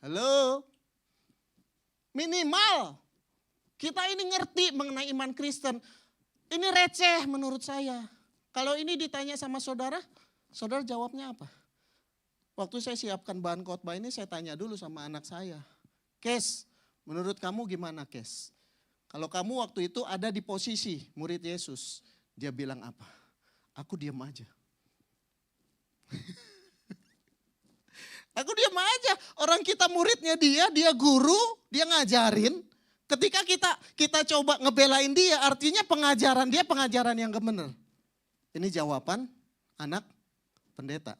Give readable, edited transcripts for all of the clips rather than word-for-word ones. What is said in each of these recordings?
Halo? Minimal kita ini ngerti mengenai iman Kristen. Ini receh menurut saya. Kalau ini ditanya sama saudara, saudara jawabnya apa? Waktu saya siapkan bahan khotbah ini saya tanya dulu sama anak saya. Kes, menurut kamu gimana Kes? Kalau kamu waktu itu ada di posisi murid Yesus, dia bilang apa? Aku diam aja. Aku diam aja. Orang kita muridnya dia guru, dia ngajarin. Ketika kita coba ngebelain dia, artinya pengajaran dia pengajaran yang gak benar. Ini jawaban anak pendeta.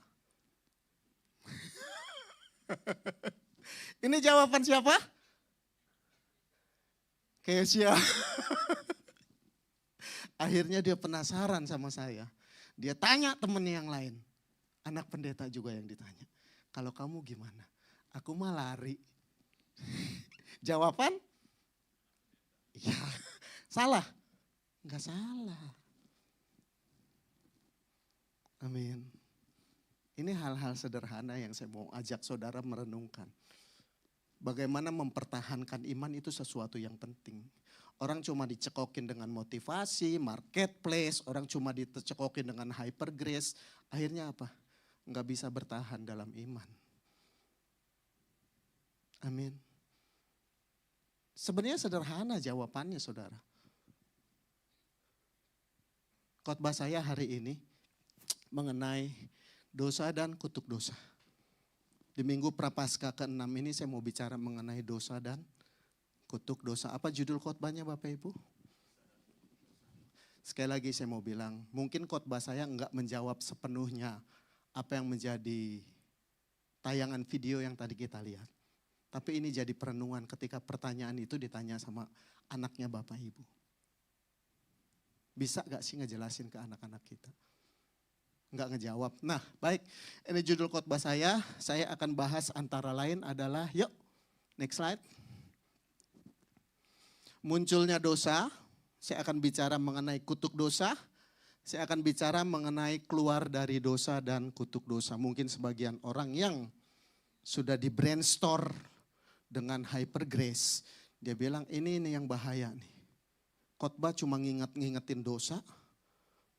Ini jawaban siapa? Kesia. Akhirnya dia penasaran sama saya. Dia tanya temennya yang lain. Anak pendeta juga yang ditanya. Kalau kamu gimana? Aku mah lari. Jawaban? Ya, salah. Enggak salah. Amin. Ini hal-hal sederhana yang saya mau ajak saudara merenungkan. Bagaimana mempertahankan iman itu sesuatu yang penting. Orang cuma dicekokin dengan motivasi, marketplace, orang cuma dicekokin dengan hyper grace. Akhirnya apa? Enggak bisa bertahan dalam iman. Amin. Sebenarnya sederhana jawabannya saudara. Khotbah saya hari ini mengenai dosa dan kutuk dosa. Di minggu Prapaskah ke-6 ini saya mau bicara mengenai dosa dan kutuk dosa. Apa judul khotbahnya Bapak Ibu? Sekali lagi saya mau bilang, mungkin khotbah saya enggak menjawab sepenuhnya apa yang menjadi tayangan video yang tadi kita lihat. Tapi ini jadi perenungan ketika pertanyaan itu ditanya sama anaknya Bapak Ibu. Bisa gak sih ngejelasin ke anak-anak kita? Enggak ngejawab. Nah baik, ini judul khotbah saya akan bahas antara lain adalah, yuk next slide. Munculnya dosa, saya akan bicara mengenai kutuk dosa. Saya akan bicara mengenai keluar dari dosa dan kutuk dosa. Mungkin sebagian orang yang sudah di brainstorm dengan hyper grace. Dia bilang ini yang bahaya nih. Khotbah cuma ngingetin dosa.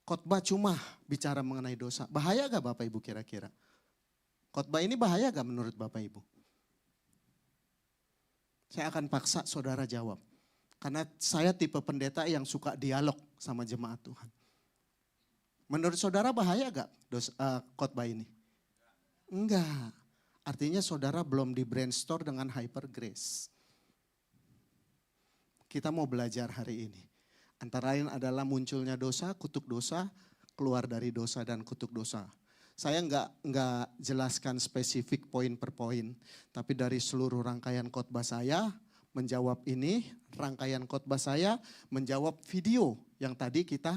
Khotbah cuma bicara mengenai dosa. Bahaya gak Bapak Ibu kira-kira? Khotbah ini bahaya gak menurut Bapak Ibu? Saya akan paksa saudara jawab. Karena saya tipe pendeta yang suka dialog sama jemaat Tuhan. Menurut saudara bahaya gak khotbah ini? Enggak. Artinya saudara belum di brainstorm dengan hyper grace. Kita mau belajar hari ini. Antara lain adalah munculnya dosa, kutuk dosa, keluar dari dosa dan kutuk dosa. Saya enggak jelaskan spesifik poin per poin. Tapi dari seluruh rangkaian khotbah saya menjawab ini, rangkaian khotbah saya menjawab video yang tadi kita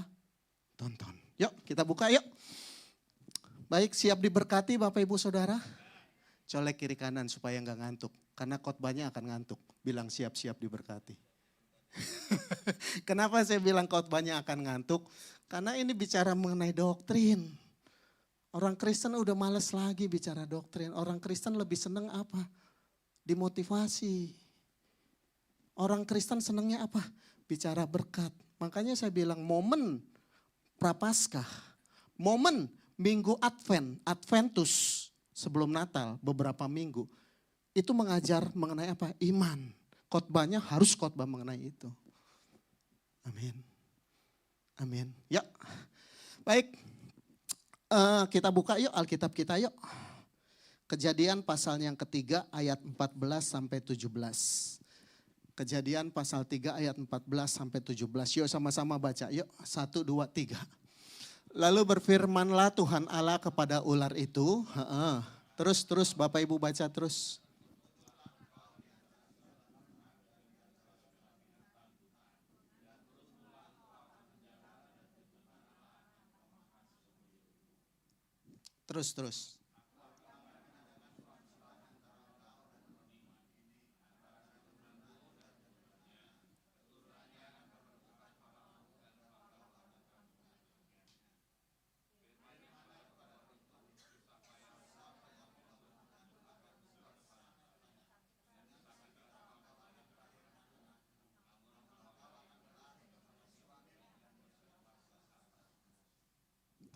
tonton. Yuk kita buka yuk. Baik, siap diberkati Bapak Ibu Saudara? Colek kiri kanan supaya enggak ngantuk. Karena khotbahnya akan ngantuk. Bilang siap-siap diberkati. Kenapa saya bilang khotbahnya akan ngantuk? Karena ini bicara mengenai doktrin. Orang Kristen udah males lagi bicara doktrin. Orang Kristen lebih seneng apa? Dimotivasi. Orang Kristen senengnya apa? Bicara berkat. Makanya saya bilang momen Prapaskah, momen Minggu Adventus sebelum Natal beberapa minggu. Itu mengajar mengenai apa? Iman. Khotbahnya harus khotbah mengenai itu. Amin. Amin. Ya, baik. Kita buka yuk Alkitab kita yuk. Kejadian pasal yang ketiga ayat 14 sampai 17. Kejadian pasal 3 ayat 14 sampai 17. Yuk sama-sama baca yuk. 1, 2, 3. Lalu berfirmanlah Tuhan Allah kepada ular itu. Terus Bapak Ibu baca terus. Terus.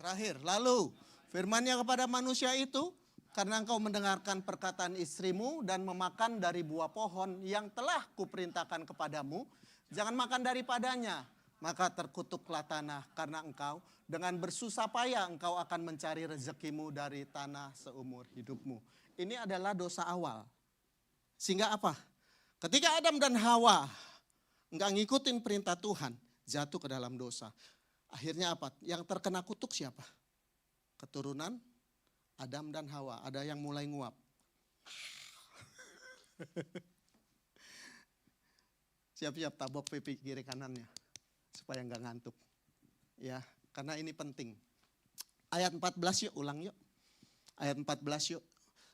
Terakhir, lalu firman-Nya kepada manusia itu, karena engkau mendengarkan perkataan istrimu dan memakan dari buah pohon yang telah kuperintahkan kepadamu, jangan makan daripadanya, maka terkutuklah tanah karena engkau dengan bersusah payah engkau akan mencari rezekimu dari tanah seumur hidupmu. Ini adalah dosa awal. Sehingga apa? Ketika Adam dan Hawa enggak ngikutin perintah Tuhan, jatuh ke dalam dosa. Akhirnya apa? Yang terkena kutuk siapa? Keturunan Adam dan Hawa. Ada yang mulai nguap. Siap-siap tabok pipi kiri kanannya. Supaya enggak ngantuk. Ya, karena ini penting. Ayat 14 yuk, ulang yuk. Ayat 14 yuk.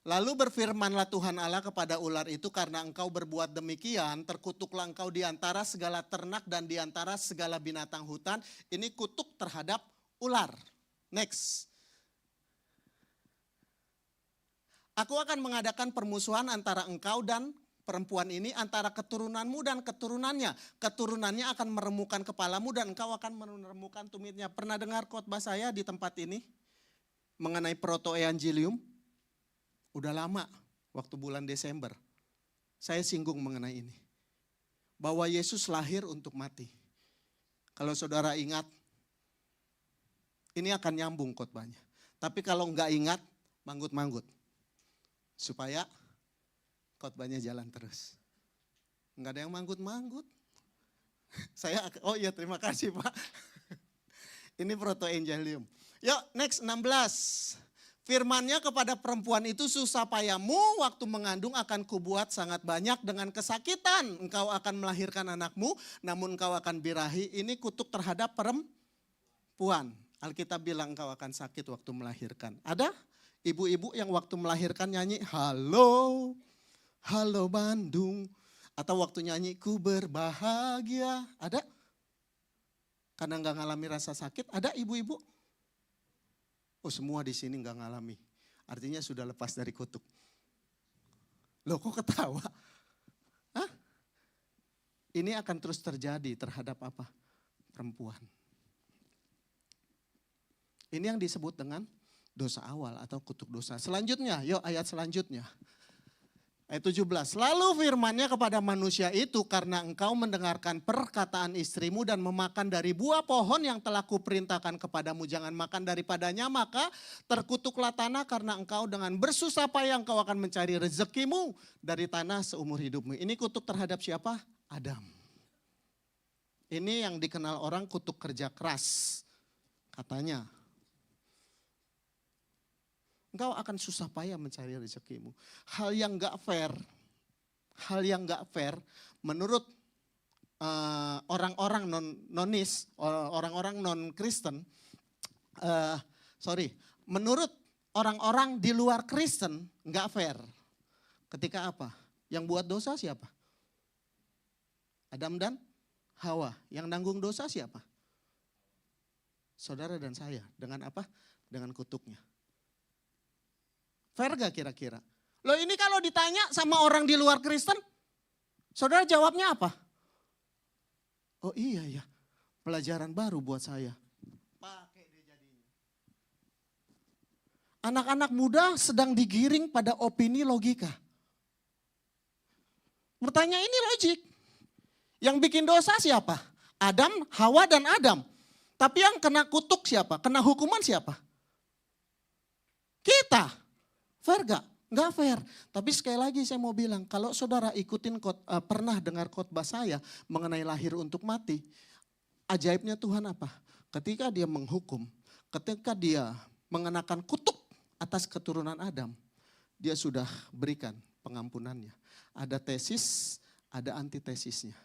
Lalu berfirmanlah Tuhan Allah kepada ular itu, karena engkau berbuat demikian, terkutuklah engkau di antara segala ternak dan di antara segala binatang hutan. Ini kutuk terhadap ular. Next. Aku akan mengadakan permusuhan antara engkau dan perempuan ini, antara keturunanmu dan keturunannya. Keturunannya akan meremukan kepalamu dan engkau akan meremukan tumitnya. Pernah dengar khotbah saya di tempat ini mengenai proto-evangelium? Udah lama, waktu bulan Desember. Saya singgung mengenai ini. Bahwa Yesus lahir untuk mati. Kalau saudara ingat, ini akan nyambung khotbahnya. Tapi kalau enggak ingat, manggut-manggut. Supaya khotbahnya jalan terus. Enggak ada yang manggut-manggut. Oh iya, terima kasih Pak. Ini proto-evangelium. Yuk next 16. Firman-Nya kepada perempuan itu, susah payahmu waktu mengandung akan kubuat sangat banyak, dengan kesakitan engkau akan melahirkan anakmu, namun engkau akan birahi. Ini kutuk terhadap perempuan. Alkitab bilang engkau akan sakit waktu melahirkan. Ada ibu-ibu yang waktu melahirkan nyanyi halo, halo Bandung. Atau waktu nyanyi ku berbahagia. Ada? Karena enggak ngalami rasa sakit. Ada ibu-ibu? Oh semua di sini enggak ngalami. Artinya sudah lepas dari kutuk. Loh kok ketawa? Hah? Ini akan terus terjadi terhadap apa? Perempuan. Ini yang disebut dengan dosa awal atau kutuk dosa. Selanjutnya, yuk ayat selanjutnya. Ayat 17, lalu firman-Nya kepada manusia itu, karena engkau mendengarkan perkataan istrimu dan memakan dari buah pohon yang telah kuperintahkan kepadamu, jangan makan daripadanya, maka terkutuklah tanah karena engkau dengan bersusah payah engkau akan mencari rezekimu dari tanah seumur hidupmu. Ini kutuk terhadap siapa? Adam. Ini yang dikenal orang kutuk kerja keras, katanya. Engkau akan susah payah mencari rezekimu. Hal yang gak fair menurut orang-orang nonis, orang-orang non-Kristen, menurut orang-orang di luar Kristen gak fair. Ketika apa? Yang buat dosa siapa? Adam dan Hawa. Yang nanggung dosa siapa? Saudara dan saya. Dengan apa? Dengan kutuknya. Fair gak kira-kira? Loh ini kalau ditanya sama orang di luar Kristen, saudara jawabnya apa? Oh iya ya, pelajaran baru buat saya. Pakai deh jadinya. Anak-anak muda sedang digiring pada opini logika. Bertanya ini logik. Yang bikin dosa siapa? Adam, Hawa dan Adam. Tapi yang kena kutuk siapa? Kena hukuman siapa? Kita. Fair gak? Gak fair. Tapi sekali lagi saya mau bilang, kalau saudara pernah dengar khotbah saya mengenai lahir untuk mati, ajaibnya Tuhan apa? Ketika dia menghukum, ketika dia mengenakan kutuk atas keturunan Adam, dia sudah berikan pengampunannya. Ada tesis, ada antitesisnya.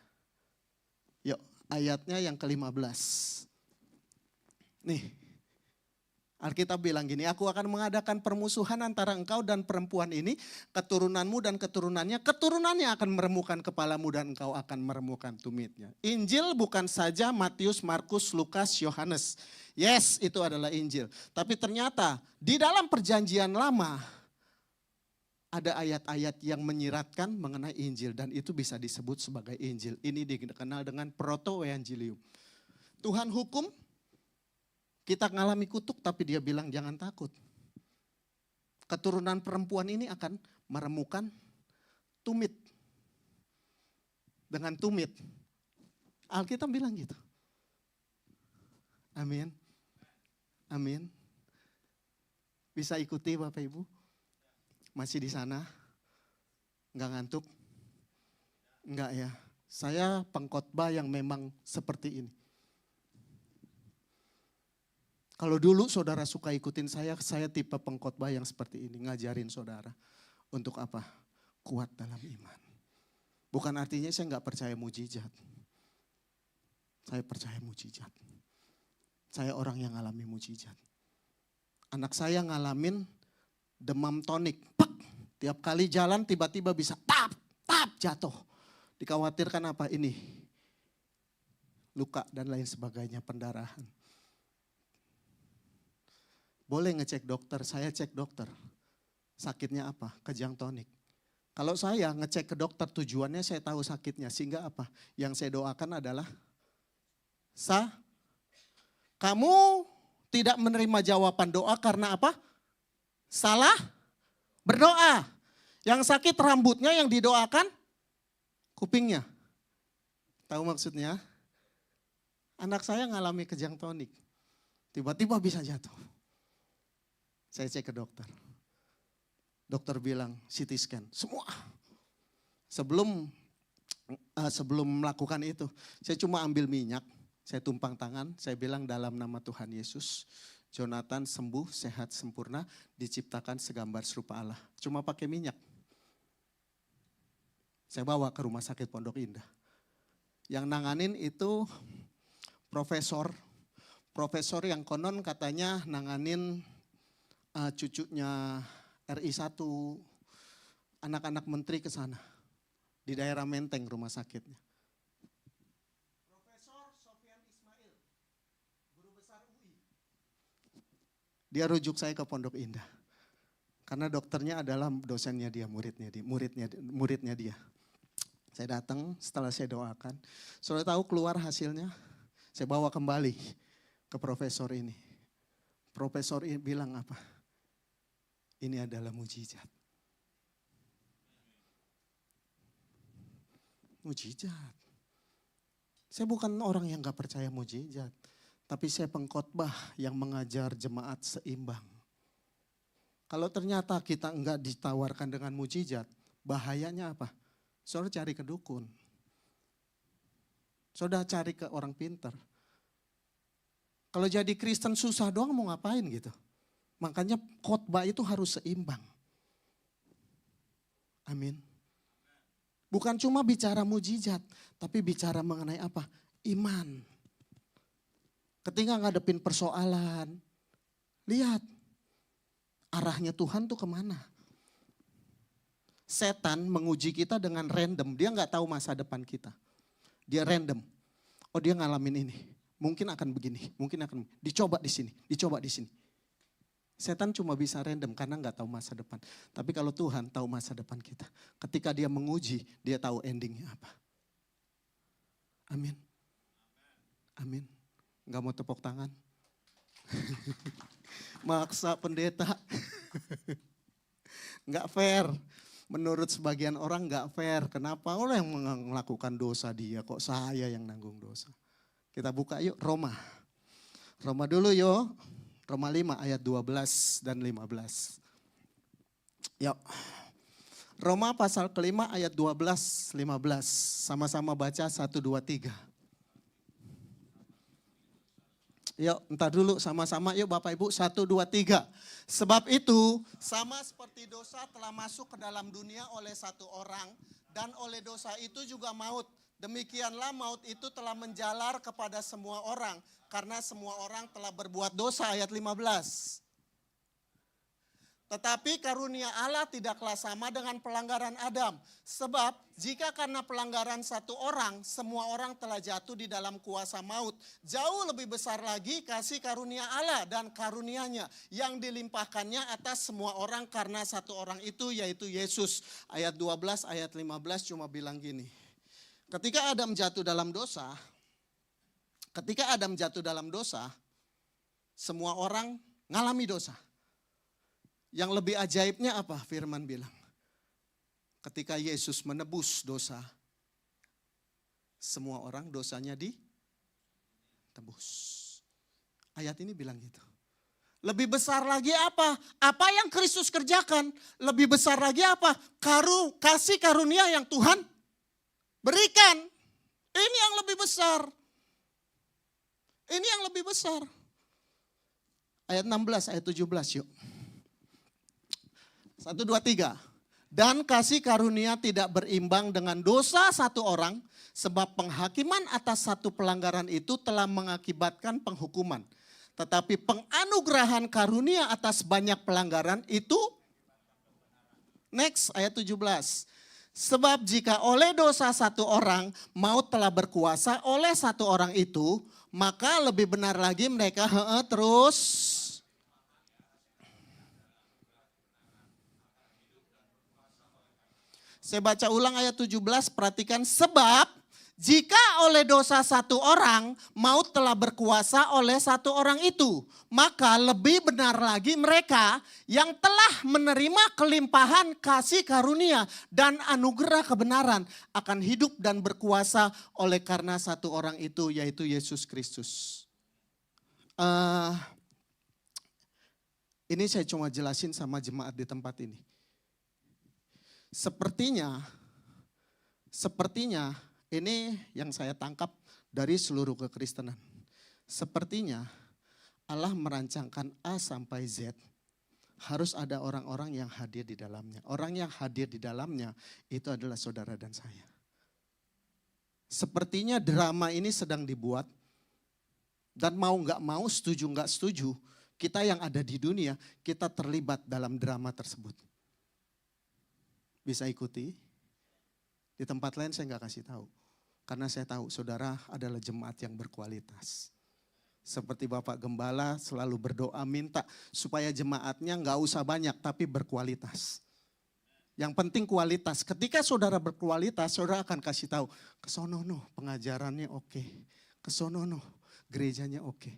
Yuk, ayatnya yang ke-15. Nih. Alkitab bilang gini, aku akan mengadakan permusuhan antara engkau dan perempuan ini, keturunanmu dan keturunannya akan meremukan kepalamu dan engkau akan meremukan tumitnya. Injil bukan saja Matius, Markus, Lukas, Yohanes. Yes, itu adalah Injil. Tapi ternyata di dalam perjanjian lama ada ayat-ayat yang menyiratkan mengenai Injil dan itu bisa disebut sebagai Injil. Ini dikenal dengan proto-evangelium. Tuhan hukum, Kita ngalami kutuk tapi dia bilang jangan takut. Keturunan perempuan ini akan meremukan tumit. Dengan tumit. Alkitab bilang gitu. Amin. Amin. Bisa ikuti Bapak Ibu? Masih di sana? Enggak ngantuk? Enggak ya. Saya pengkhotbah yang memang seperti ini. Kalau dulu saudara suka ikutin saya tipe pengkhotbah yang seperti ini. Ngajarin saudara. Untuk apa? Kuat dalam iman. Bukan artinya saya enggak percaya mujizat. Saya percaya mujizat. Saya orang yang alami mujizat. Anak saya ngalamin demam tonik. Pak, tiap kali jalan tiba-tiba bisa tap jatuh. Dikhawatirkan apa ini? Luka dan lain sebagainya, pendarahan. Boleh ngecek dokter, saya cek dokter. Sakitnya apa? Kejang tonik. Kalau saya ngecek ke dokter tujuannya saya tahu sakitnya. Sehingga apa? Yang saya doakan adalah kamu tidak menerima jawaban doa karena apa? Salah berdoa. Yang sakit rambutnya, yang didoakan kupingnya. Tahu maksudnya? Anak saya ngalami kejang tonik. Tiba-tiba bisa jatuh. Saya cek ke dokter. Dokter bilang CT scan, semua. Sebelum melakukan itu, saya cuma ambil minyak. Saya tumpang tangan, saya bilang dalam nama Tuhan Yesus, Jonathan sembuh, sehat, sempurna, diciptakan segambar serupa Allah. Cuma pakai minyak. Saya bawa ke rumah sakit Pondok Indah. Yang nanganin itu profesor yang konon katanya nanganin cucunya RI1, anak-anak menteri ke sana. Di daerah Menteng rumah sakitnya. Dia rujuk saya ke Pondok Indah. Karena dokternya adalah dosennya dia, muridnya dia. Saya datang setelah saya doakan. Saudara tahu keluar hasilnya? Saya bawa kembali ke profesor ini. Profesor ini bilang apa? Ini adalah mujizat. Mujizat. Saya bukan orang yang gak percaya mujizat. Tapi saya pengkhotbah yang mengajar jemaat seimbang. Kalau ternyata kita enggak ditawarkan dengan mujizat, bahayanya apa? Saudara cari ke dukun. Saudara cari ke orang pintar. Kalau jadi Kristen susah doang mau ngapain gitu. Makanya khotbah itu harus seimbang. Amin. Bukan cuma bicara mujizat, tapi bicara mengenai apa? Iman. Ketika ngadepin persoalan, lihat arahnya Tuhan tuh kemana. Setan menguji kita dengan random, dia nggak tahu masa depan kita. Dia random, oh dia ngalamin ini, mungkin akan begini, mungkin akan dicoba di sini, dicoba di sini. Setan cuma bisa random karena nggak tahu masa depan. Tapi kalau Tuhan tahu masa depan kita, ketika dia menguji, dia tahu endingnya apa. Amin. Amin. Gak mau tepuk tangan. Maksa pendeta. Gak fair. Menurut sebagian orang gak fair. Kenapa orang yang melakukan dosa dia, kok saya yang nanggung dosa. Kita buka yuk Roma. Roma dulu yuk. Roma 5 ayat 12 dan 15. Yuk. Roma pasal kelima ayat 12, 15. Sama-sama baca 1, 2, 3. Yuk, entar dulu sama-sama yuk Bapak Ibu, 1, 2, 3. Sebab itu sama seperti dosa telah masuk ke dalam dunia oleh satu orang dan oleh dosa itu juga maut. Demikianlah maut itu telah menjalar kepada semua orang karena semua orang telah berbuat dosa, ayat 15. Tetapi karunia Allah tidaklah sama dengan pelanggaran Adam. Sebab jika karena pelanggaran satu orang, semua orang telah jatuh di dalam kuasa maut. Jauh lebih besar lagi kasih karunia Allah dan karunianya yang dilimpahkannya atas semua orang karena satu orang itu yaitu Yesus. Ayat 12, ayat 15 cuma bilang gini. Ketika Adam jatuh dalam dosa, Semua orang ngalami dosa. Yang lebih ajaibnya apa? Firman bilang. Ketika Yesus menebus dosa, semua orang dosanya ditebus. Ayat ini bilang gitu. Lebih besar lagi apa? Apa yang Kristus kerjakan? Lebih besar lagi apa? Kasih karunia yang Tuhan berikan. Ini yang lebih besar. Ini yang lebih besar. Ayat 16, ayat 17 yuk. 1, 2, 3. Dan kasih karunia tidak berimbang dengan dosa satu orang, sebab penghakiman atas satu pelanggaran itu telah mengakibatkan penghukuman. Tetapi penganugerahan karunia atas banyak pelanggaran itu, next ayat 17. Sebab jika oleh dosa satu orang maut telah berkuasa oleh satu orang itu, maka lebih benar lagi mereka terus. Saya baca ulang ayat 17, perhatikan. Sebab jika oleh dosa satu orang maut telah berkuasa oleh satu orang itu, maka lebih benar lagi mereka yang telah menerima kelimpahan kasih karunia dan anugerah kebenaran akan hidup dan berkuasa oleh karena satu orang itu, yaitu Yesus Kristus. Ini saya cuma jelasin sama jemaat di tempat ini. Sepertinya ini yang saya tangkap dari seluruh kekristenan. Sepertinya Allah merancangkan A sampai Z, harus ada orang-orang yang hadir di dalamnya. Orang yang hadir di dalamnya itu adalah saudara dan saya. Sepertinya drama ini sedang dibuat, dan mau gak mau, setuju gak setuju, kita yang ada di dunia, kita terlibat dalam drama tersebut. Bisa ikuti? Di tempat lain saya gak kasih tahu. Karena saya tahu saudara adalah jemaat yang berkualitas. Seperti Bapak Gembala selalu berdoa minta supaya jemaatnya gak usah banyak tapi berkualitas. Yang penting kualitas. Ketika saudara berkualitas, saudara akan kasih tahu, kesono pengajarannya oke. Kesono gerejanya oke.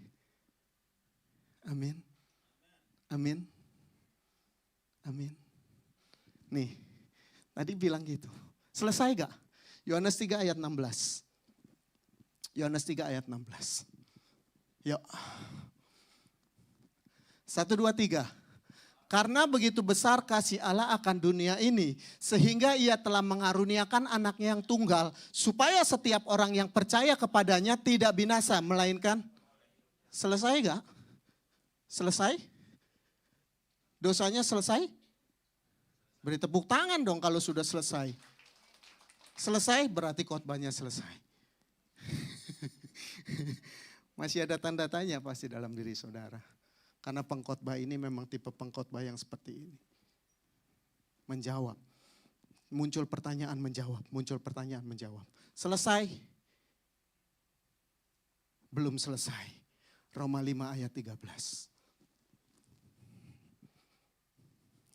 Amin. Amin. Amin. Nih, tadi bilang gitu. Selesai gak? Yohanes 3 ayat 16. Yohanes 3 ayat 16. Yuk. 1, 2, 3. Karena begitu besar kasih Allah akan dunia ini, sehingga ia telah mengaruniakan anaknya yang tunggal, supaya setiap orang yang percaya kepadanya tidak binasa, melainkan selesai gak? Selesai? Dosanya selesai? Beri tepuk tangan dong kalau sudah selesai. Selesai berarti khotbahnya selesai. Masih ada tanda tanya pasti dalam diri saudara. Karena pengkhotbah ini memang tipe pengkhotbah yang seperti ini. Menjawab. Muncul pertanyaan menjawab, muncul pertanyaan menjawab. Selesai? Belum selesai. Roma 5 ayat 13.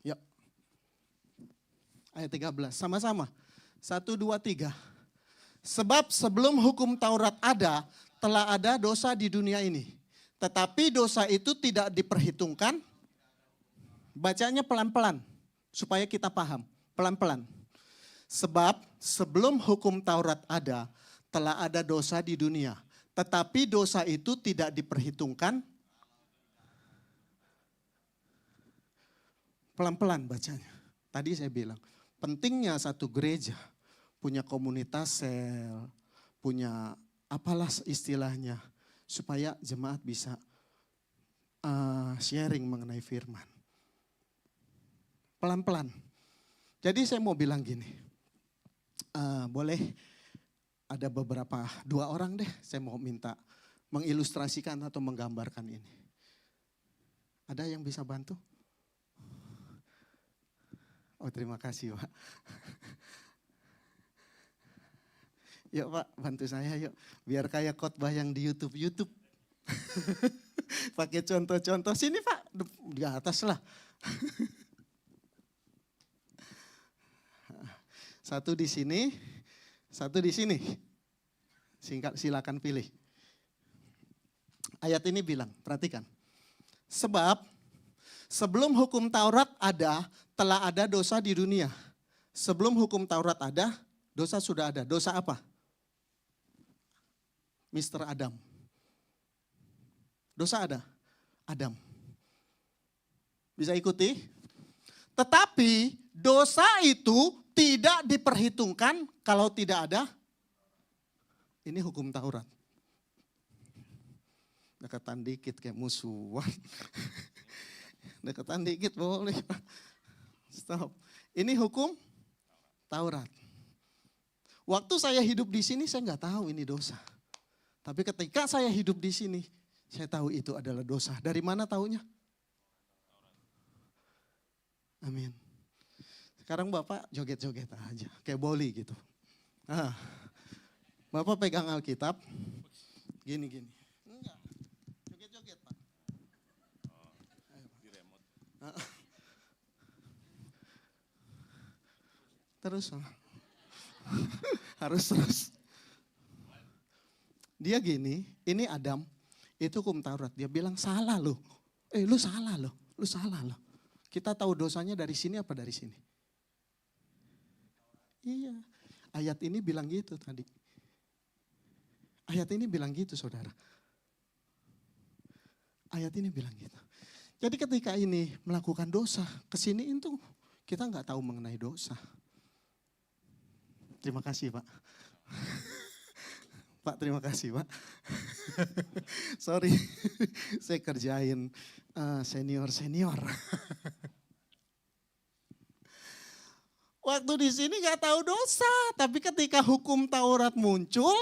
Yuk. Ayat 13, sama-sama. 1, 2, 3. Sebab sebelum hukum Taurat ada, telah ada dosa di dunia ini. Tetapi dosa itu tidak diperhitungkan. Bacanya pelan-pelan, supaya kita paham. Pelan-pelan. Sebab sebelum hukum Taurat ada, telah ada dosa di dunia. Tetapi dosa itu tidak diperhitungkan. Pelan-pelan bacanya. Tadi saya bilang, pentingnya satu gereja punya komunitas sel, punya apalah istilahnya, supaya jemaat bisa sharing mengenai firman. Pelan-pelan. Jadi saya mau bilang gini, boleh ada beberapa, 2 orang deh saya mau minta mengilustrasikan atau menggambarkan ini. Ada yang bisa bantu? Oh terima kasih Pak. Yuk Pak bantu saya yuk. Biar kayak khotbah yang di YouTube. Pakai contoh-contoh. Sini Pak di atas lah. Satu di sini, satu di sini. Silakan pilih. Ayat ini bilang, perhatikan. Sebab sebelum hukum Taurat ada, telah ada dosa di dunia. Sebelum hukum Taurat ada, dosa sudah ada. Dosa apa? Mr. Adam. Dosa ada? Adam. Bisa ikuti? Tetapi dosa itu tidak diperhitungkan kalau tidak ada. Ini hukum Taurat. Deketan dikit kayak musuhan. Deketan dikit boleh. Stop. Ini hukum Taurat. Waktu saya hidup di sini saya nggak tahu ini dosa. Tapi ketika saya hidup di sini, saya tahu itu adalah dosa. Dari mana taunya? Amin. Sekarang Bapak joget-joget aja, kayak boli gitu. Nah, Bapak pegang Alkitab, gini-gini. Enggak, joget-joget Pak. Terus, harus terus. Dia gini, ini Adam, itu hukum Taurat. Dia bilang salah loh. Lu salah loh, lu salah loh. Kita tahu dosanya dari sini apa dari sini? Iya, ayat ini bilang gitu tadi. Ayat ini bilang gitu saudara. Ayat ini bilang gitu. Jadi ketika ini melakukan dosa, kesini itu kita nggak tahu mengenai dosa. Terima kasih Pak. Pak terima kasih Pak. Sorry, saya kerjain senior. Waktu di sini nggak tahu dosa, tapi ketika hukum Taurat muncul,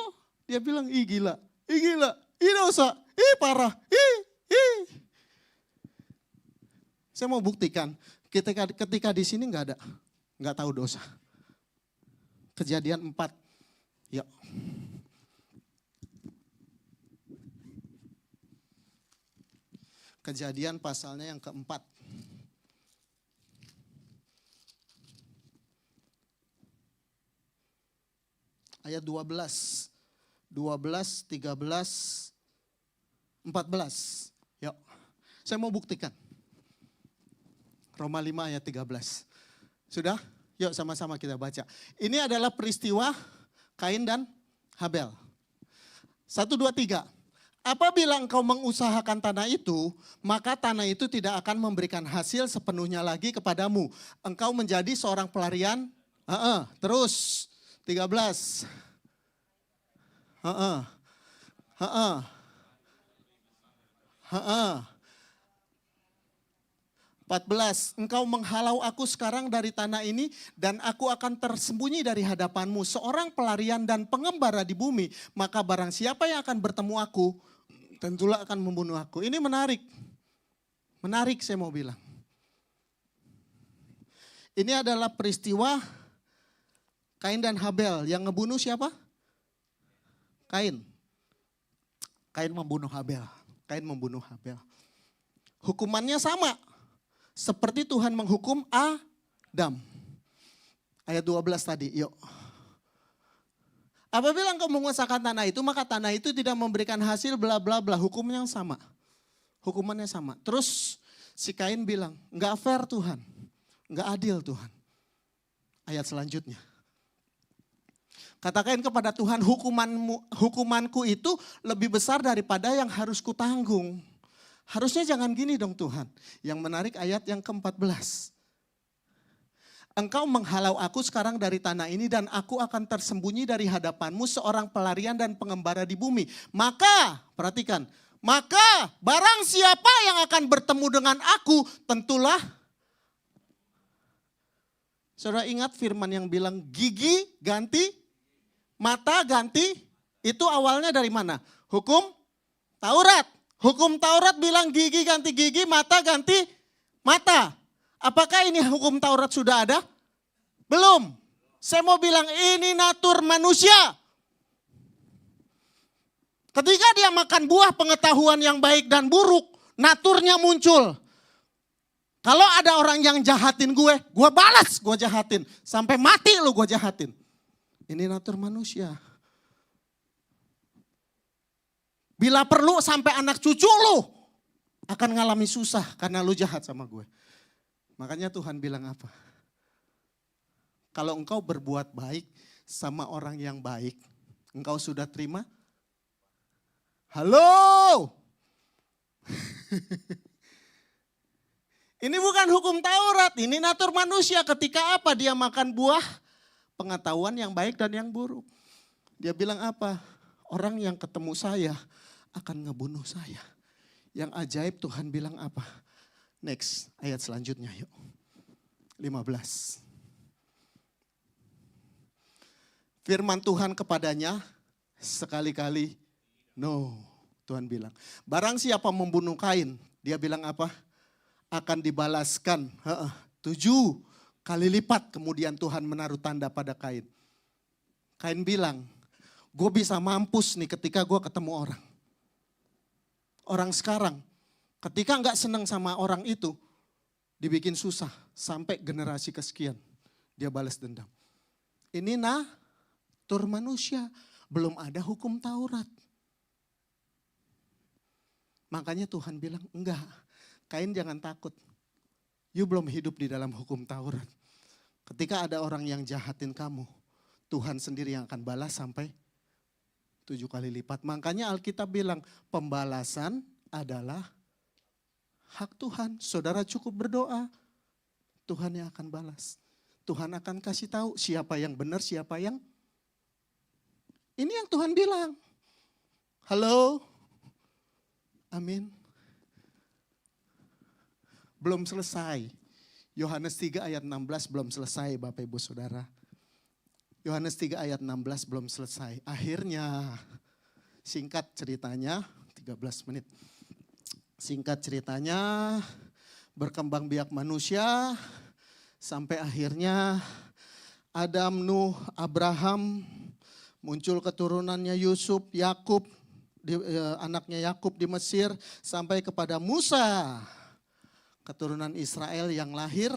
dia bilang, ih gila, ih dosa, ih parah, ih. Saya mau buktikan, ketika di sini nggak tahu dosa. Kejadian 4, yuk. Kejadian pasalnya yang keempat. Ayat 12, 13, 14. Yuk, saya mau buktikan. Roma 5 ayat 13. Sudah? Yuk sama-sama kita baca. Ini adalah peristiwa Kain dan Habel. 1, 2, 3. Apabila engkau mengusahakan tanah itu, maka tanah itu tidak akan memberikan hasil sepenuhnya lagi kepadamu. Engkau menjadi seorang pelarian. Terus 13. 14, engkau menghalau aku sekarang dari tanah ini dan aku akan tersembunyi dari hadapanmu. Seorang pelarian dan pengembara di bumi, maka barang siapa yang akan bertemu aku, tentulah akan membunuh aku. Ini menarik. Menarik saya mau bilang. Ini adalah peristiwa Kain dan Habel. Yang ngebunuh siapa? Kain. Kain membunuh Habel. Kain membunuh Habel. Hukumannya sama. Seperti Tuhan menghukum Adam. Ayat 12 tadi, yuk. Apabila engkau menguasakan tanah itu, maka tanah itu tidak memberikan hasil bla bla bla. Hukumnya yang sama. Hukumannya sama. Terus si Kain bilang, enggak fair Tuhan. Enggak adil Tuhan. Ayat selanjutnya. Katakan kepada Tuhan, hukumanku itu lebih besar daripada yang harus kutanggung. Harusnya jangan gini dong Tuhan. Yang menarik ayat yang ke-14. Engkau menghalau aku sekarang dari tanah ini dan aku akan tersembunyi dari hadapanmu seorang pelarian dan pengembara di bumi. Maka, perhatikan, maka barang siapa yang akan bertemu dengan aku tentulah. Saudara ingat firman yang bilang gigi ganti, mata ganti, itu awalnya dari mana? Hukum Taurat. Hukum Taurat bilang gigi ganti gigi, mata ganti mata. Apakah ini hukum Taurat sudah ada? Belum. Saya mau bilang ini natur manusia. Ketika dia makan buah pengetahuan yang baik dan buruk, naturnya muncul. Kalau ada orang yang jahatin gue balas, gue jahatin. Sampai mati lo gue jahatin. Ini natur manusia. Bila perlu sampai anak cucu lu, akan ngalami susah karena lu jahat sama gue. Makanya Tuhan bilang apa? Kalau engkau berbuat baik sama orang yang baik, engkau sudah terima? Halo? Ini bukan hukum Taurat, ini natur manusia ketika apa dia makan buah pengetahuan yang baik dan yang buruk. Dia bilang apa? Orang yang ketemu saya akan ngebunuh saya. Yang ajaib Tuhan bilang apa? Next, ayat selanjutnya yuk. 15. Firman Tuhan kepadanya sekali-kali no. Tuhan bilang, barang siapa membunuh Kain, dia bilang apa? Akan dibalaskan 7 kali lipat. Kemudian Tuhan menaruh tanda pada Kain. Kain bilang, gue bisa mampus nih ketika gue ketemu orang. Orang sekarang ketika nggak senang sama orang itu, dibikin susah sampai generasi kesekian. Dia balas dendam. Ini natur manusia, belum ada hukum Taurat. Makanya Tuhan bilang, enggak, Kain jangan takut. You belum hidup di dalam hukum Taurat. Ketika ada orang yang jahatin kamu, Tuhan sendiri yang akan balas sampai 7 kali lipat. Makanya Alkitab bilang, pembalasan adalah hak Tuhan. Saudara cukup berdoa, Tuhan yang akan balas. Tuhan akan kasih tahu siapa yang benar, siapa yang... Ini yang Tuhan bilang. Halo? Amin. Belum selesai. Yohanes 3 ayat 16 belum selesai Bapak Ibu Saudara. Yohanes 3 ayat 16 belum selesai. Akhirnya singkat ceritanya 13 menit. Singkat ceritanya berkembang biak manusia sampai akhirnya Adam, Nuh, Abraham, muncul keturunannya Yusuf, Yakub, anaknya Yakub di Mesir sampai kepada Musa, keturunan Israel yang lahir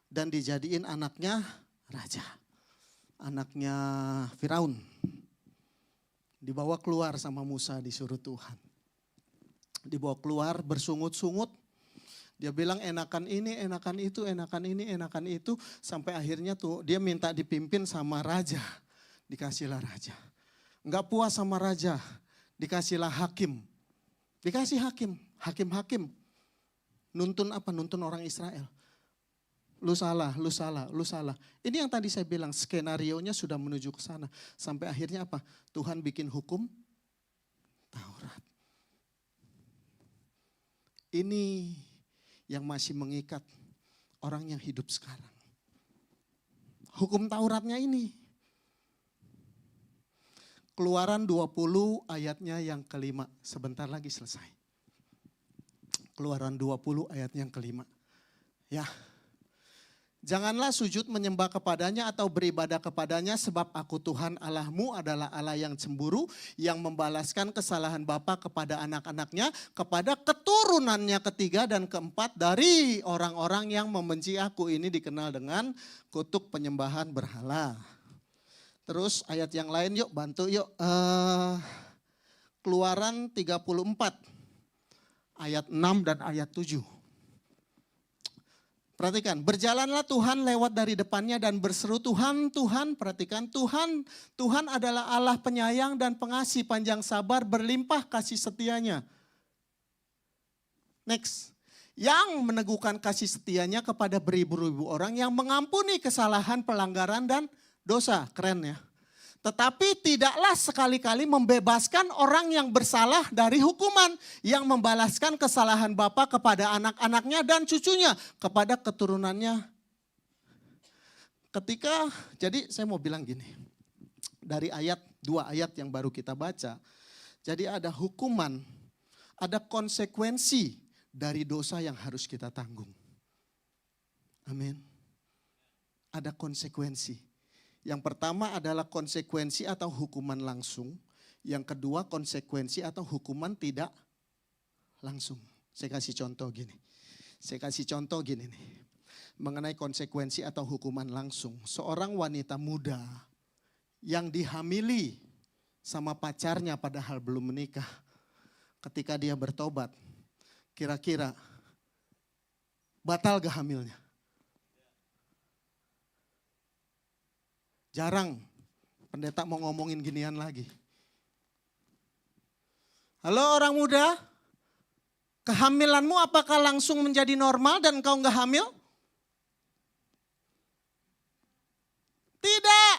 dan dijadiin anaknya raja, anaknya Firaun. Dibawa keluar sama Musa disuruh Tuhan. Dibawa keluar bersungut-sungut. Dia bilang enakan ini, enakan itu, enakan ini, enakan itu. Sampai akhirnya tuh dia minta dipimpin sama raja. Dikasihlah raja. Enggak puas sama raja, dikasihlah hakim. Dikasih hakim, hakim-hakim. Nuntun apa? Nuntun orang Israel. Lu salah, lu salah, lu salah. Ini yang tadi saya bilang, skenarionya sudah menuju ke sana. Sampai akhirnya apa? Tuhan bikin hukum Taurat. Ini yang masih mengikat orang yang hidup sekarang. Hukum Tauratnya ini. Keluaran 20 ayatnya yang kelima. Sebentar lagi selesai. Keluaran 20 ayatnya yang kelima. Ya. Janganlah sujud menyembah kepadanya atau beribadah kepadanya sebab aku Tuhan Allahmu adalah Allah yang cemburu, yang membalaskan kesalahan bapa kepada anak-anaknya, kepada keturunannya ketiga dan keempat dari orang-orang yang membenci aku. Ini dikenal dengan kutuk penyembahan berhala. Terus ayat yang lain yuk, bantu yuk. Keluaran 34 ayat 6 dan ayat 7. Perhatikan, berjalanlah Tuhan lewat dari depannya dan berseru, Tuhan, Tuhan, perhatikan, Tuhan, Tuhan adalah Allah penyayang dan pengasih, panjang sabar, berlimpah kasih setianya. Next, yang meneguhkan kasih setianya kepada beribu-ribu orang, yang mengampuni kesalahan, pelanggaran dan dosa. Keren ya. Tetapi tidaklah sekali-kali membebaskan orang yang bersalah dari hukuman. Yang membalaskan kesalahan bapa kepada anak-anaknya dan cucunya. Kepada keturunannya. Jadi saya mau bilang gini. Dari ayat 2 ayat yang baru kita baca. Jadi ada hukuman, ada konsekuensi dari dosa yang harus kita tanggung. Amin. Ada konsekuensi. Yang pertama adalah konsekuensi atau hukuman langsung. Yang kedua konsekuensi atau hukuman tidak langsung. Saya kasih contoh gini. Nih. Mengenai konsekuensi atau hukuman langsung. Seorang wanita muda yang dihamili sama pacarnya padahal belum menikah. Ketika dia bertobat, Kira-kira batal gak hamilnya? Jarang pendeta mau ngomongin ginian lagi. Halo orang muda, kehamilanmu apakah langsung menjadi normal dan engkau gak hamil? Tidak.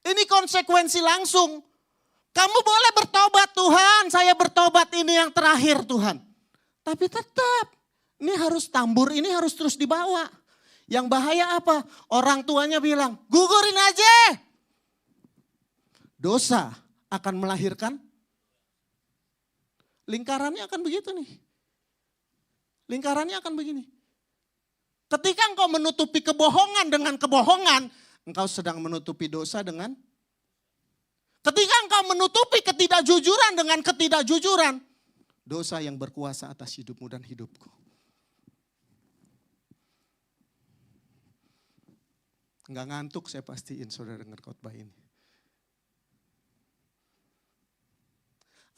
Ini konsekuensi langsung. Kamu boleh bertobat, Tuhan, saya bertobat, ini yang terakhir Tuhan. Tapi tetap, ini harus tambur, ini harus terus dibawa. Yang bahaya apa? Orang tuanya bilang, gugurin aja. Dosa akan melahirkan. Lingkarannya akan begitu nih. Lingkarannya akan begini. Ketika engkau menutupi kebohongan dengan kebohongan, engkau sedang menutupi dosa dengan. Ketika engkau menutupi ketidakjujuran dengan ketidakjujuran, dosa yang berkuasa atas hidupmu dan hidupku. Enggak ngantuk saya pastiin saudara dengar khotbah ini.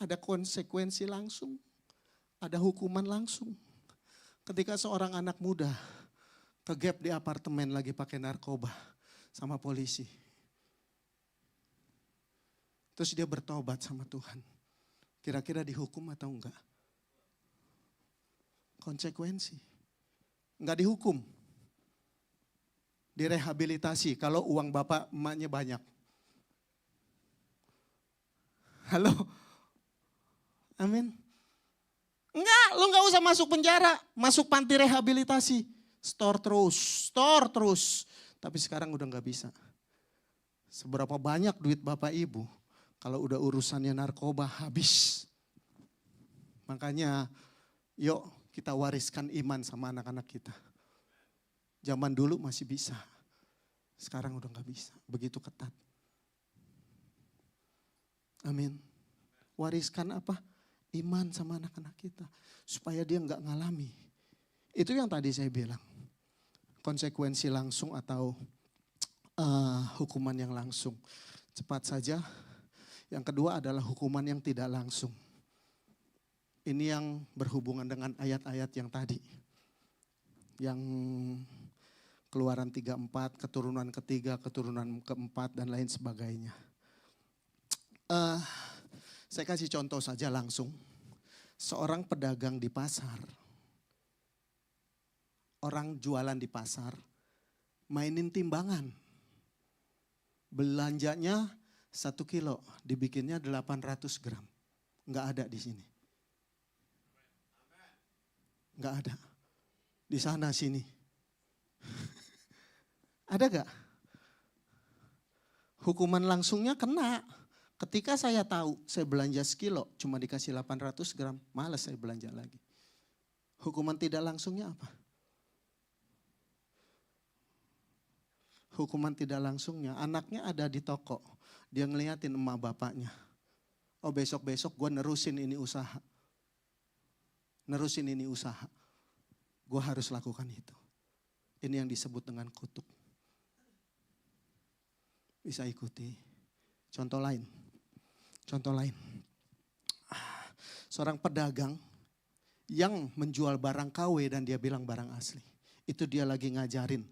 Ada konsekuensi langsung, ada hukuman langsung. Ketika seorang anak muda kegap di apartemen lagi pakai narkoba sama polisi. Terus dia bertobat sama Tuhan. Kira-kira dihukum atau enggak? Konsekuensi. Enggak dihukum. Direhabilitasi kalau uang bapak emaknya banyak. Halo? Amin. Enggak, lu enggak usah masuk penjara, masuk panti rehabilitasi. Store terus. Tapi sekarang udah enggak bisa. Seberapa banyak duit bapak ibu, kalau udah urusannya narkoba habis. Makanya yuk kita wariskan iman sama anak-anak kita. Zaman dulu masih bisa, sekarang udah gak bisa, begitu ketat. Amin. Wariskan apa? Iman sama anak-anak kita, supaya dia gak ngalami. Itu yang tadi saya bilang, konsekuensi langsung atau hukuman yang langsung. Cepat saja, yang kedua adalah hukuman yang tidak langsung. Ini yang berhubungan dengan ayat-ayat yang tadi. Yang Keluaran 3:4, keturunan ketiga, keturunan keempat, dan lain sebagainya. Saya kasih contoh saja langsung. Seorang pedagang di pasar, orang jualan di pasar, mainin timbangan. Belanjanya 1 kilo, dibikinnya 800 gram. Enggak ada di sini. Enggak ada. Di sana sini. Ada gak? Hukuman langsungnya kena. Ketika saya tahu saya belanja sekilo cuma dikasih 800 gram, malas saya belanja lagi. Hukuman tidak langsungnya apa? Hukuman tidak langsungnya, anaknya ada di toko. Dia ngeliatin emak bapaknya. Oh besok-besok gue nerusin ini usaha. Gue harus lakukan itu. Ini yang disebut dengan kutuk. Bisa ikuti. Contoh lain. Seorang pedagang yang menjual barang KW dan dia bilang barang asli. Itu dia lagi ngajarin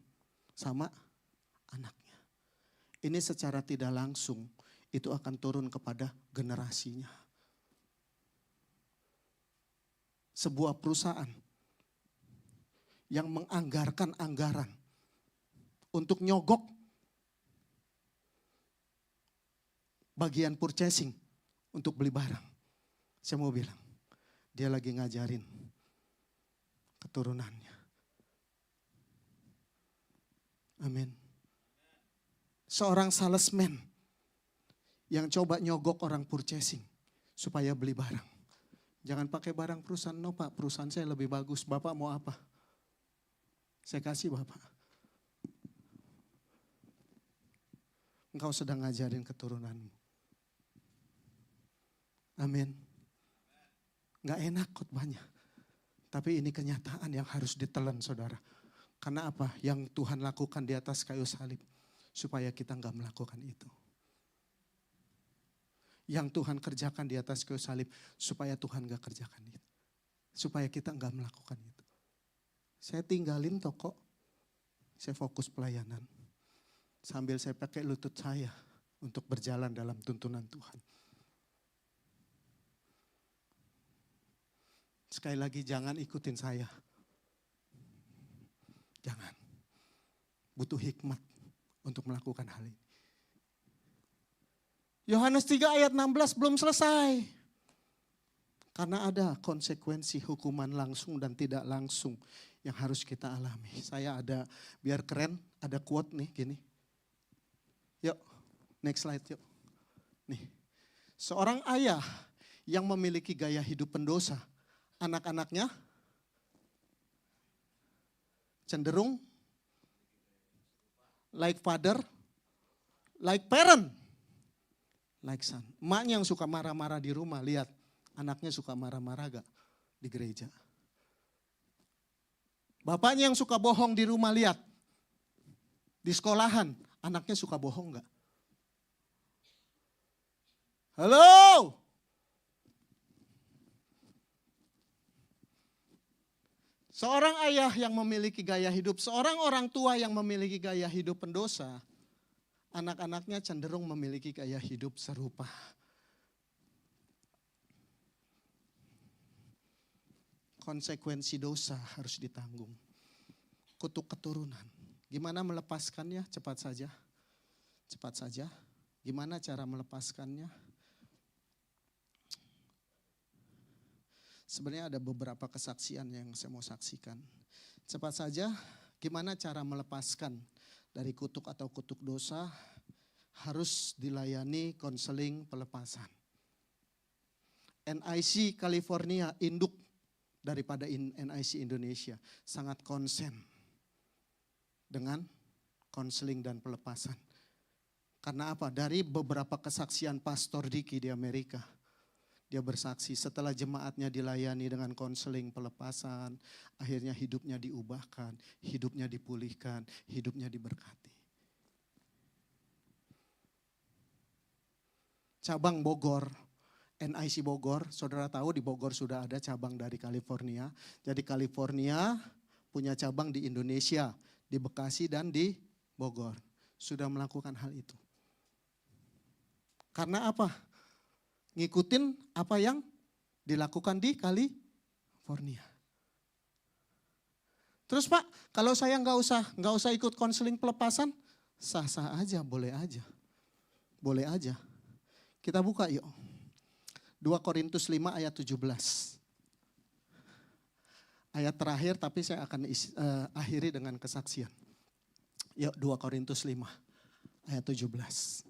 sama anaknya. Ini secara tidak langsung itu akan turun kepada generasinya. Sebuah perusahaan yang menganggarkan anggaran untuk nyogok bagian purchasing untuk beli barang. Saya mau bilang, dia lagi ngajarin keturunannya. Amin. Seorang salesman yang coba nyogok orang purchasing supaya beli barang. Jangan pakai barang perusahaan, no Pak, perusahaan saya lebih bagus. Bapak mau apa? Saya kasih Bapak. Engkau sedang ngajarin keturunanmu. Amin. Gak enak khotbahnya. Tapi ini kenyataan yang harus ditelan saudara. Karena apa? Yang Tuhan lakukan di atas kayu salib. Supaya kita gak melakukan itu. Yang Tuhan kerjakan di atas kayu salib. Supaya Tuhan gak kerjakan itu. supaya kita enggak melakukan itu. Saya tinggalin toko, saya fokus pelayanan. Sambil saya pakai lutut saya untuk berjalan dalam tuntunan Tuhan. Sekali lagi jangan ikutin saya. Jangan. Butuh hikmat untuk melakukan hal ini. Yohanes 3 ayat 16 belum selesai. Karena ada konsekuensi hukuman langsung dan tidak langsung yang harus kita alami. Saya ada, biar keren, ada quote nih gini. Yuk, next slide yuk. Nih, seorang ayah yang memiliki gaya hidup pendosa, anak-anaknya cenderung like father, like parent, like son. Emaknya yang suka marah-marah di rumah, lihat anaknya suka marah-marah gak di gereja. Bapaknya yang suka bohong di rumah, lihat di sekolahan anaknya suka bohong gak? Halo? Seorang ayah yang memiliki gaya hidup, seorang orang tua yang memiliki gaya hidup pendosa, anak-anaknya cenderung memiliki gaya hidup serupa. Konsekuensi dosa harus ditanggung. Kutuk keturunan. Gimana melepaskannya? Cepat saja. Cepat saja. Gimana cara melepaskannya? Sebenarnya ada beberapa kesaksian yang saya mau saksikan. Cepat saja, gimana cara melepaskan dari kutuk atau kutuk dosa? Harus dilayani konseling pelepasan. NIC California, induk daripada NIC Indonesia, sangat konsen dengan konseling dan pelepasan. Karena apa? Dari beberapa kesaksian Pastor Diki di Amerika, dia bersaksi setelah jemaatnya dilayani dengan konseling pelepasan, akhirnya hidupnya diubahkan, hidupnya dipulihkan, hidupnya diberkati. Cabang Bogor, NIC Bogor, saudara tahu di Bogor sudah ada cabang dari California. Jadi California punya cabang di Indonesia, di Bekasi dan di Bogor. Sudah melakukan hal itu. Karena apa? Ngikutin apa yang dilakukan di California. Terus Pak, kalau saya nggak usah ikut konseling pelepasan, sah-sah aja, boleh aja. Boleh aja. Kita buka yuk. 2 Korintus 5 ayat 17. Ayat terakhir tapi saya akan akhiri dengan kesaksian. Yuk 2 Korintus 5 ayat 17.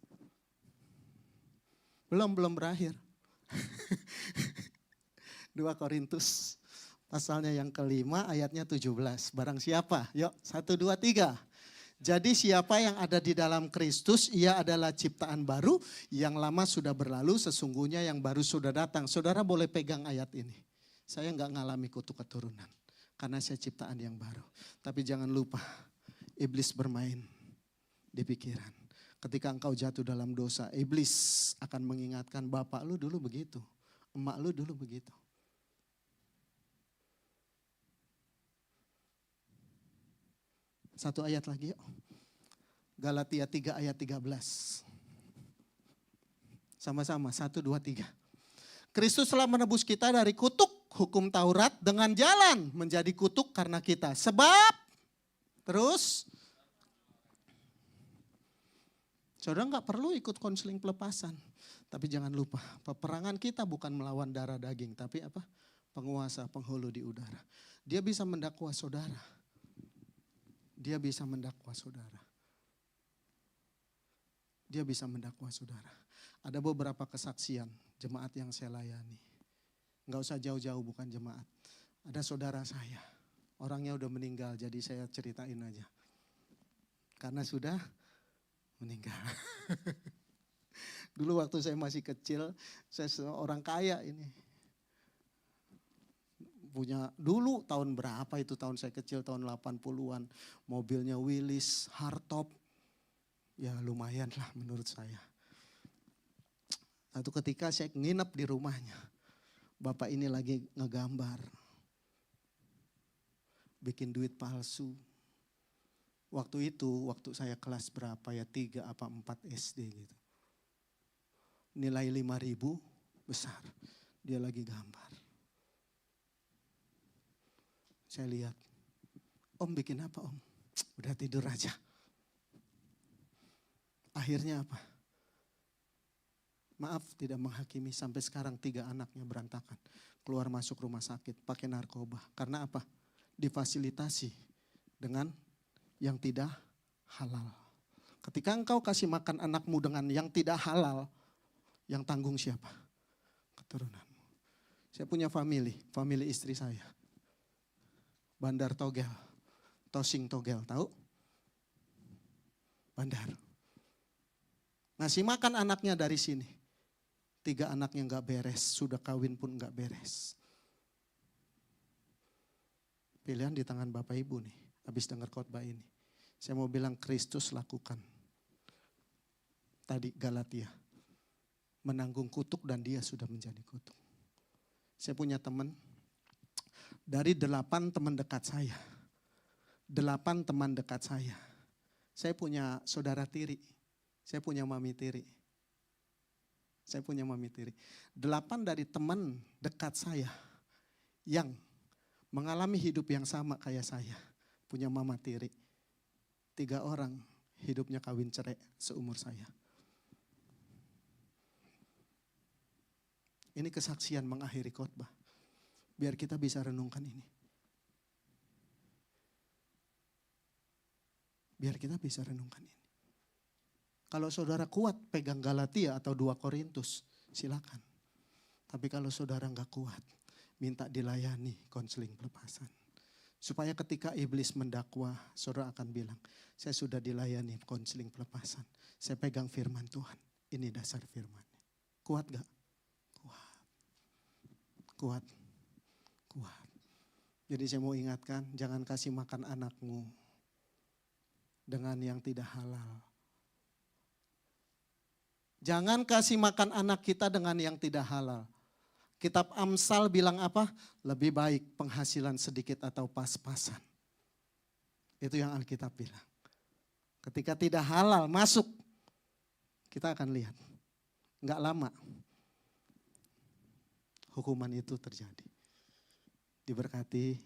Belum berakhir. 2 Korintus pasalnya yang kelima ayatnya 17. Barang siapa? Yuk 1, 2, 3. Jadi siapa yang ada di dalam Kristus, ia adalah ciptaan baru, yang lama sudah berlalu, sesungguhnya yang baru sudah datang. Saudara boleh pegang ayat ini. Saya enggak ngalami kutuk keturunan, karena saya ciptaan yang baru. Tapi jangan lupa, iblis bermain di pikiran. Ketika engkau jatuh dalam dosa, iblis akan mengingatkan bapak lu dulu begitu, emak lu dulu begitu. Satu ayat lagi yuk. Galatia 3 ayat 13. Sama-sama, 1, 2, 3. Kristus telah menebus kita dari kutuk hukum Taurat dengan jalan menjadi kutuk karena kita. Sebab, terus, saudara nggak perlu ikut konseling pelepasan. Tapi jangan lupa, peperangan kita bukan melawan darah daging. Tapi apa? Penguasa, penghulu di udara. Dia bisa mendakwa saudara. Dia bisa mendakwa saudara. Dia bisa mendakwa saudara. Ada beberapa kesaksian jemaat yang saya layani. Nggak usah jauh-jauh, bukan jemaat. Ada saudara saya, orangnya udah meninggal, jadi saya ceritain aja. Karena sudah meninggal. Dulu waktu saya masih kecil, saya orang kaya ini. Punya dulu tahun berapa itu, tahun saya kecil tahun 80-an. Mobilnya Willys, hardtop. Ya lumayan lah menurut saya. Satu ketika saya nginep di rumahnya. Bapak ini lagi ngegambar. bikin duit palsu. Waktu saya kelas berapa ya, 3 apa 4 SD gitu. Nilai 5.000 besar, dia lagi gambar. Saya lihat, Om bikin apa Om? Udah tidur aja. Akhirnya apa? Maaf tidak menghakimi, sampai sekarang 3 anaknya berantakan. Keluar masuk rumah sakit, pakai narkoba. Karena apa? Difasilitasi dengan yang tidak halal. Ketika engkau kasih makan anakmu dengan yang tidak halal, yang tanggung siapa? Keturunanmu. Saya punya family istri saya. Bandar Togel, Tosing Togel, tahu? Bandar. Ngasih makan anaknya dari sini. 3 anaknya gak beres, sudah kawin pun gak beres. Pilihan di tangan Bapak Ibu nih, habis dengar khotbah ini. Saya mau bilang Kristus lakukan. Tadi Galatia, menanggung kutuk dan dia sudah menjadi kutuk. Saya punya teman, dari 8 teman dekat saya. 8 teman dekat saya. Saya punya saudara tiri, saya punya mami tiri. 8 dari teman dekat saya yang mengalami hidup yang sama kayak saya. Punya mama tiri. 3 orang hidupnya kawin cerai seumur saya. Ini kesaksian mengakhiri khotbah. Biar kita bisa renungkan ini. Kalau saudara kuat pegang Galatia atau 2 Korintus, silakan. Tapi kalau saudara enggak kuat, minta dilayani konseling pelepasan. Supaya ketika iblis mendakwa, saudara akan bilang, saya sudah dilayani konseling pelepasan. Saya pegang firman Tuhan, ini dasar firmannya. Kuat gak? Kuat. Jadi saya mau ingatkan, jangan kasih makan anakmu dengan yang tidak halal. Jangan kasih makan anak kita dengan yang tidak halal. Kitab Amsal bilang apa? Lebih baik penghasilan sedikit atau pas-pasan. Itu yang Alkitab bilang. Ketika tidak halal masuk, kita akan lihat. Enggak lama, hukuman itu terjadi. Diberkati,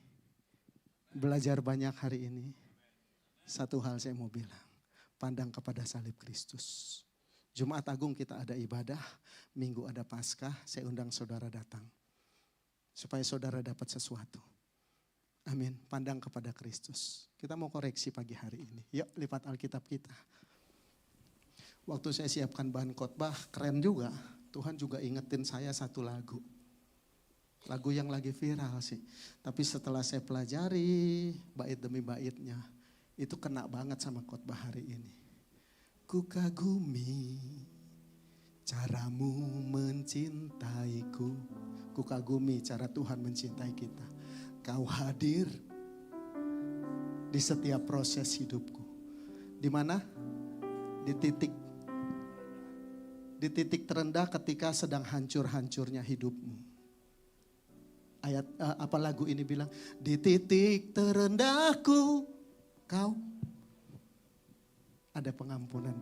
belajar banyak hari ini. Satu hal saya mau bilang, pandang kepada salib Kristus. Jumat Agung kita ada ibadah, Minggu ada Paskah, saya undang saudara datang. Supaya saudara dapat sesuatu. Amin, pandang kepada Kristus. Kita mau koreksi pagi hari ini. Yuk lipat Alkitab kita. Waktu saya siapkan bahan khotbah, keren juga. Tuhan juga ingetin saya satu lagu. Lagu yang lagi viral sih. Tapi setelah saya pelajari bait demi baitnya, itu kena banget sama khotbah hari ini. Ku kagumi caramu mencintaiku. Ku kagumi cara Tuhan mencintai kita. Kau hadir di setiap proses hidupku. Di mana? Di titik terendah ketika sedang hancur-hancurnya hidupmu. Ayat apa lagu ini bilang? Di titik terendahku kau ada pengampunan.